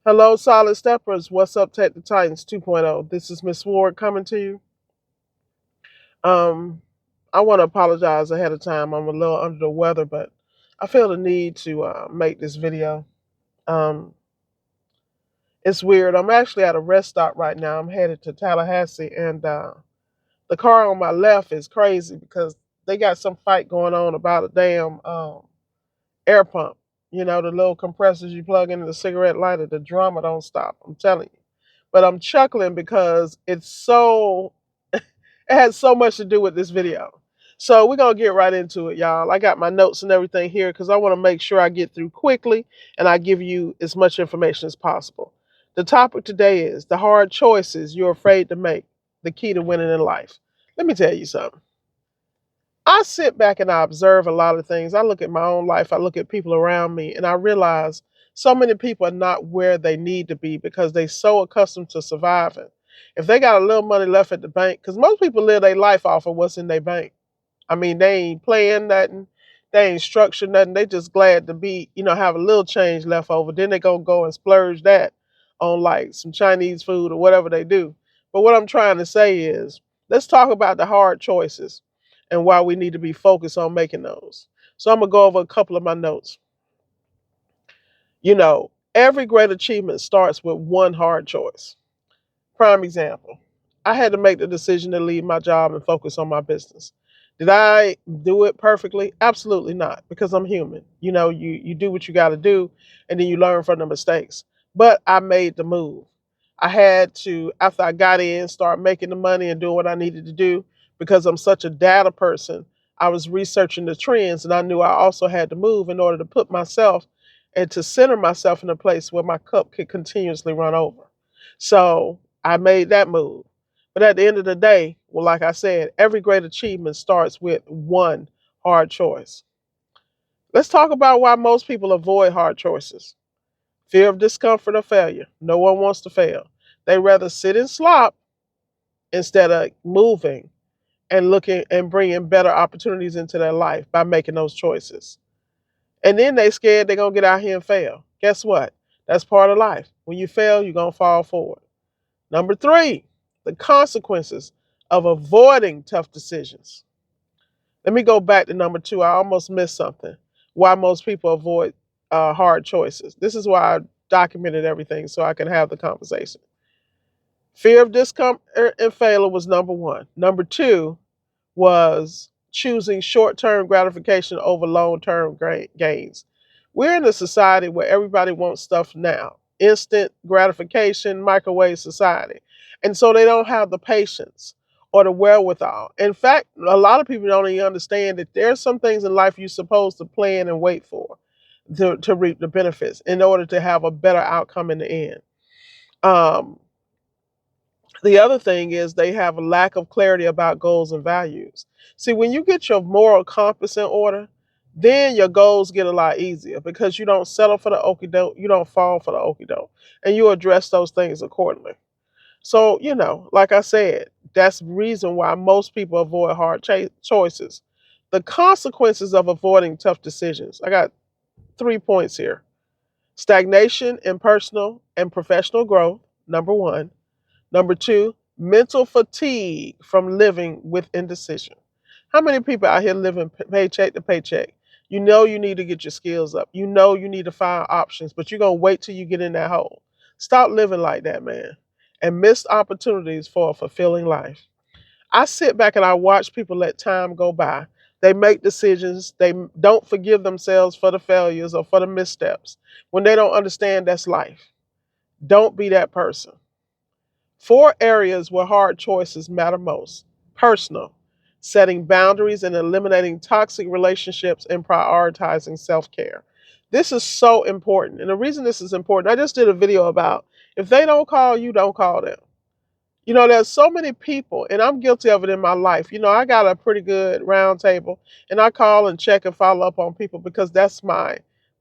Hello, Solid Steppers. What's up, Tech the Titans 2.0? This is Miss Ward coming to you. Um, I want to apologize ahead of time. I'm a little under the weather, but I feel the need to make this video. Um, it's weird. I'm actually at a rest stop right now. I'm headed to Tallahassee, and the car on my left is crazy because they got some fight going on about a damn air pump. You know, the little compressors you plug into the cigarette lighter. The drama don't stop. I'm telling you. But I'm chuckling because it has so much to do with this video. So we're gonna get right into it, y'all. I got my notes and everything here because I want to make sure I get through quickly and I give you as much information as possible. The topic today is the hard choices you're afraid to make, the key to winning in life. Let me tell you something. I sit back and I observe a lot of things. I look at my own life, I look at people around me, and I realize so many people are not where they need to be because they're so accustomed to surviving. If they got a little money left at the bank, because most people live their life off of what's in their bank. I mean, they ain't playing nothing, they ain't structured nothing. They just glad to be, have a little change left over. Then they gonna go and splurge that on like some Chinese food or whatever they do. But what I'm trying to say is, let's talk about the hard choices and why we need to be focused on making those. So I'm gonna go over a couple of my notes. Every great achievement starts with one hard choice. Prime example. I had to make the decision to leave my job and focus on my business. Did I do it perfectly? Absolutely not, because I'm human. You do what you got to do and then you learn from the mistakes. But I made the move. I had to, after I got in, start making the money and doing what I needed to do because I'm such a data person. I was researching the trends and I knew I also had to move in order to put myself and to center myself in a place where my cup could continuously run over. So I made that move. But at the end of the day, well, like I said, every great achievement starts with one hard choice. Let's talk about why most people avoid hard choices. Fear of discomfort or failure. No one wants to fail. They rather sit and slop instead of moving and looking and bringing better opportunities into their life by making those choices. And then they scared they're going to get out here and fail. Guess what? That's part of life. When you fail, you're going to fall forward. Number three, the consequences of avoiding tough decisions. Let me go back to number two. I almost missed something. Why most people avoid hard choices. This is why I documented everything so I can have the conversation. Fear of discomfort and failure was number one. Number two was choosing short term gratification over long term gains. We're in a society where everybody wants stuff now, instant gratification, microwave society. And so they don't have the patience or the wherewithal. In fact, a lot of people don't even understand that there are some things in life you're supposed to plan and wait for to reap the benefits in order to have a better outcome in the end. Um, the other thing is they have a lack of clarity about goals and values. See, when you get your moral compass in order, then your goals get a lot easier because you don't settle for the okie doke, you don't fall for the okie doke, and you address those things accordingly. So, like I said, that's the reason why most people avoid hard choices. The consequences of avoiding tough decisions. I got 3 points here: stagnation in personal and professional growth, number one. Number two, mental fatigue from living with indecision. How many people out here living paycheck to paycheck? You know you need to get your skills up. You know you need to find options, but you're going to wait till you get in that hole. Stop living like that, man. And missed opportunities for a fulfilling life. I sit back and I watch people let time go by. They make decisions. They don't forgive themselves for the failures or for the missteps when they don't understand that's life. Don't be that person. Four areas where hard choices matter most: personal, setting boundaries and eliminating toxic relationships, and prioritizing self care. This is so important. And the reason this is important, I just did a video about if they don't call you, don't call them. There's so many people, and I'm guilty of it in my life. I got a pretty good round table, and I call and check and follow up on people because that's my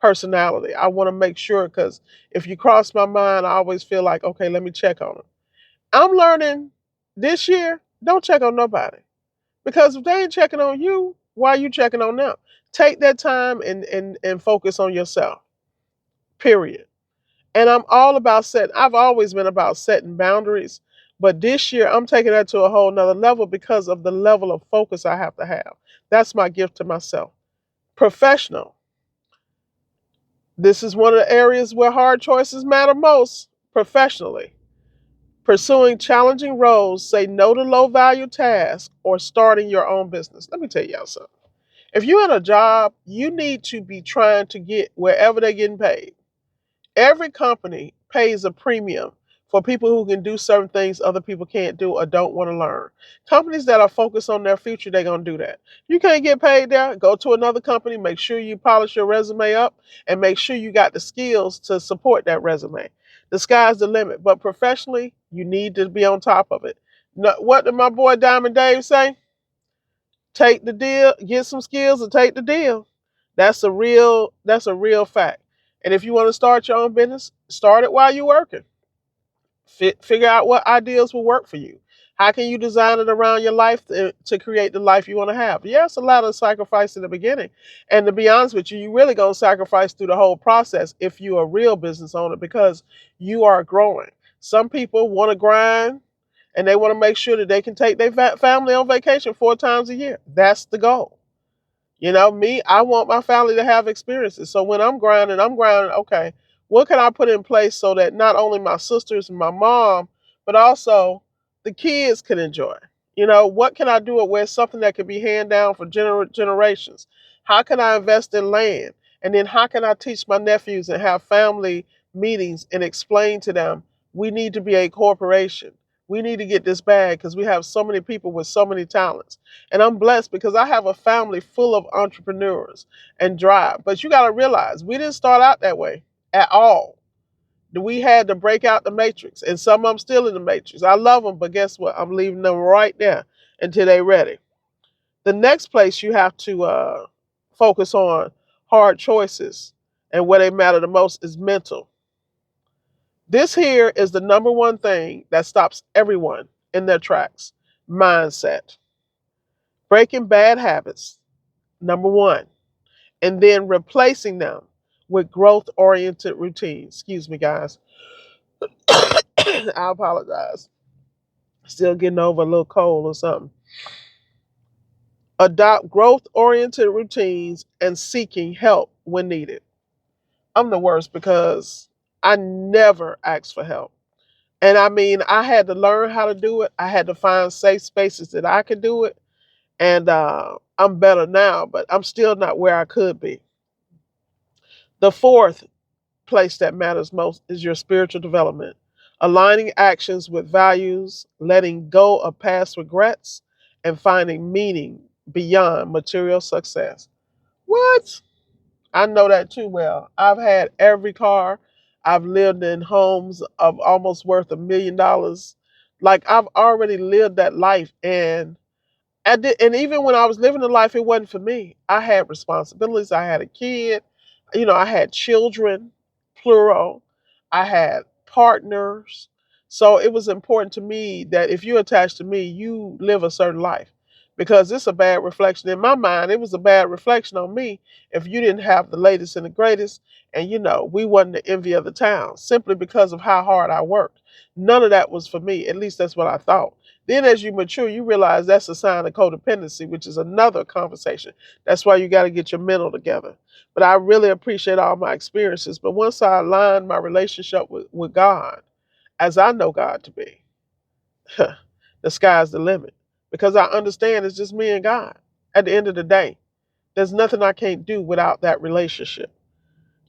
personality. I want to make sure because if you cross my mind, I always feel like, okay, let me check on them. I'm learning this year, don't check on nobody. Because if they ain't checking on you, why are you checking on them? Take that time and focus on yourself. Period. And I'm all about setting, I've always been about setting boundaries. But this year, I'm taking that to a whole nother level because of the level of focus I have to have. That's my gift to myself. Professional. This is one of the areas where hard choices matter most professionally. Pursuing challenging roles, say no to low value tasks, or starting your own business. Let me tell y'all something. If you're in a job, you need to be trying to get wherever they're getting paid. Every company pays a premium for people who can do certain things other people can't do or don't want to learn. Companies that are focused on their future, they're going to do that. You can't get paid there, go to another company, make sure you polish your resume up, and make sure you got the skills to support that resume. The sky's the limit. But professionally, you need to be on top of it. What did my boy Diamond Dave say? Take the deal, get some skills and take the deal. That's a real fact. And if you want to start your own business, start it while you're working. Figure out what ideas will work for you. How can you design it around your life to create the life you want to have? Yes, a lot of sacrifice in the beginning. And to be honest with you, you really going to sacrifice through the whole process if you're a real business owner because you are growing. Some people want to grind and they want to make sure that they can take their family on vacation 4 times a year. That's the goal. Me, I want my family to have experiences. So when I'm grinding, okay, what can I put in place so that not only my sisters and my mom, but also the kids can enjoy? What can I do it where it's something that can be handed down for generations? How can I invest in land? And then how can I teach my nephews and have family meetings and explain to them we need to be a corporation. We need to get this bag because we have so many people with so many talents. And I'm blessed because I have a family full of entrepreneurs and drive. But you got to realize we didn't start out that way at all. We had to break out the matrix, and some of them still in the matrix. I love them, but guess what? I'm leaving them right there until they're ready. The next place you have to focus on hard choices and where they matter the most is mental. This here is the number one thing that stops everyone in their tracks: mindset. Breaking bad habits, number one, and then replacing them with growth oriented routines. Excuse me, guys. I apologize. Still getting over a little cold or something. Adopt growth oriented routines and seeking help when needed. I'm the worst because I never ask for help. And I mean, I had to learn how to do it. I had to find safe spaces that I could do it. And I'm better now, but I'm still not where I could be. The fourth place that matters most is your spiritual development. Aligning actions with values, letting go of past regrets, and finding meaning beyond material success. What? I know that too well. I've had every car. I've lived in homes of almost worth $1 million. Like I've already lived that life, and even when I was living the life, it wasn't for me. I had responsibilities. I had a kid. I had children, plural. I had partners. So it was important to me that if you're attached to me, you live a certain life because it's a bad reflection. In my mind, it was a bad reflection on me if you didn't have the latest and the greatest. And, we wasn't the envy of the town simply because of how hard I worked. None of that was for me. At least that's what I thought. Then as you mature, you realize that's a sign of codependency, which is another conversation. That's why you got to get your mental together. But I really appreciate all my experiences. But once I aligned my relationship with God, as I know God to be, the sky's the limit. Because I understand it's just me and God. At the end of the day, there's nothing I can't do without that relationship.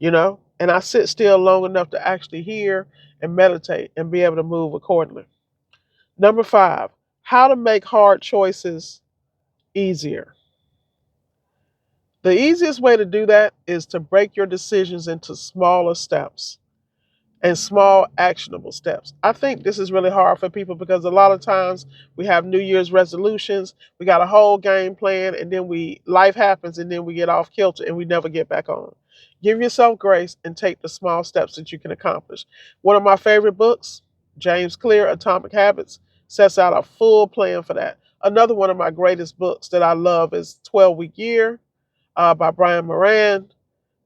And I sit still long enough to actually hear and meditate and be able to move accordingly. Number 5, how to make hard choices easier. The easiest way to do that is to break your decisions into smaller steps and small actionable steps. I think this is really hard for people because a lot of times we have New Year's resolutions, we got a whole game plan, and then life happens and then we get off kilter and we never get back on. Give yourself grace and take the small steps that you can accomplish. One of my favorite books, James Clear, Atomic Habits, sets out a full plan for that. Another one of my greatest books that I love is 12-Week Year by Brian Moran,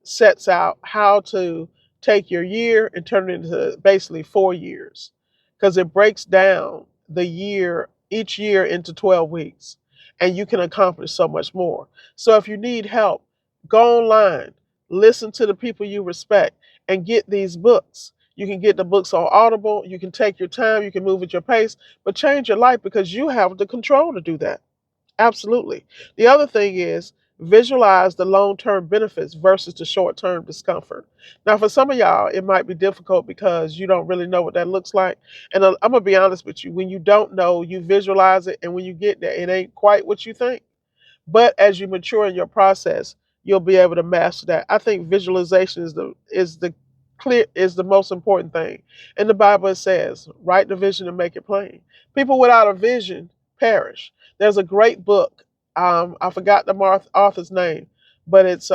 sets out how to take your year and turn it into basically 4 years, because it breaks down the year, each year, into 12 weeks, and you can accomplish so much more. So if you need help, go online, listen to the people you respect, and get these books. You can get the books on Audible. You can take your time. You can move at your pace, but change your life, because you have the control to do that. Absolutely. The other thing is, visualize the long term benefits versus the short term discomfort. Now, for some of y'all, it might be difficult because you don't really know what that looks like. And I'm going to be honest with you, when you don't know, you visualize it. And when you get there, it ain't quite what you think. But as you mature in your process, you'll be able to master that. I think visualization is the most important thing. In the Bible, it says, "Write the vision and make it plain." People without a vision perish. There's a great book. I forgot the author's name, but it's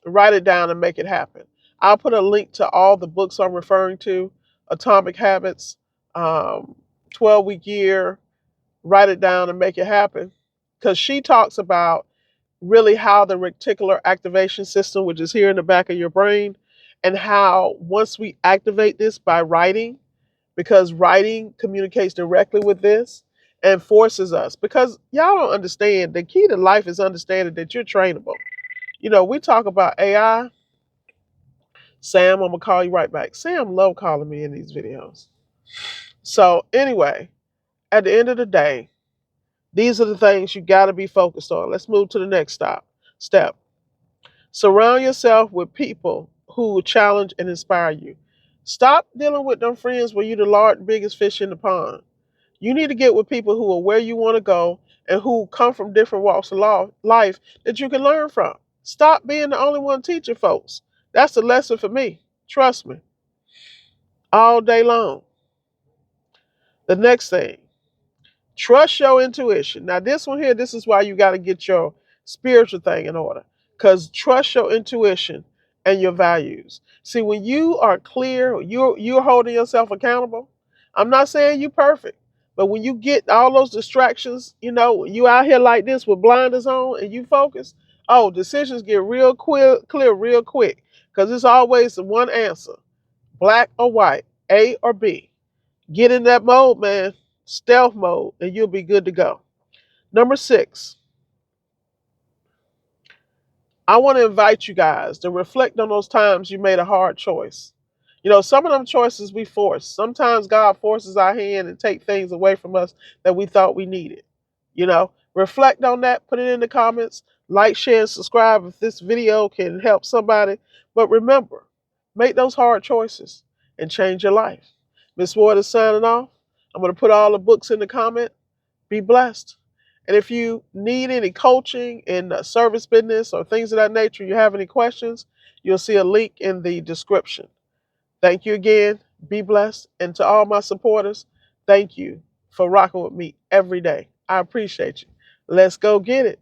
"Write It Down and Make It Happen." I'll put a link to all the books I'm referring to: Atomic Habits, 12-Week Year, Write It Down and Make It Happen, because she talks about really how the reticular activation system, which is here in the back of your brain, and how once we activate this by writing, because writing communicates directly with this and forces us, because y'all don't understand, the key to life is understanding that you're trainable. We talk about AI. Sam, I'm gonna call you right back. Sam love calling me in these videos. So anyway, at the end of the day, these are the things you got to be focused on. Let's move to the next step. Surround yourself with people who will challenge and inspire you. Stop dealing with them friends where you're the biggest fish in the pond. You need to get with people who are where you want to go and who come from different walks of life that you can learn from. Stop being the only one teaching folks. That's the lesson for me. Trust me. All day long. The next thing, trust your intuition. Now, this one here, this is why you got to get your spiritual thing in order. Because trust your intuition and your values. See, when you are clear, you're holding yourself accountable. I'm not saying you're perfect, but when you get all those distractions, you out here like this with blinders on and you focus, oh, decisions get real clear real quick. Because it's always the one answer, black or white, A or B. Get in that mode, man, stealth mode, and you'll be good to go. Number 6, I want to invite you guys to reflect on those times you made a hard choice. Some of them choices we force. Sometimes God forces our hand and take things away from us that we thought we needed. Reflect on that, put it in the comments, like, share, and subscribe if this video can help somebody. But remember, make those hard choices and change your life. Miss Ward is signing off. I'm going to put all the books in the comment. Be blessed. And if you need any coaching in the service business or things of that nature, you have any questions, you'll see a link in the description. Thank you again. Be blessed. And to all my supporters, thank you for rocking with me every day. I appreciate you. Let's go get it.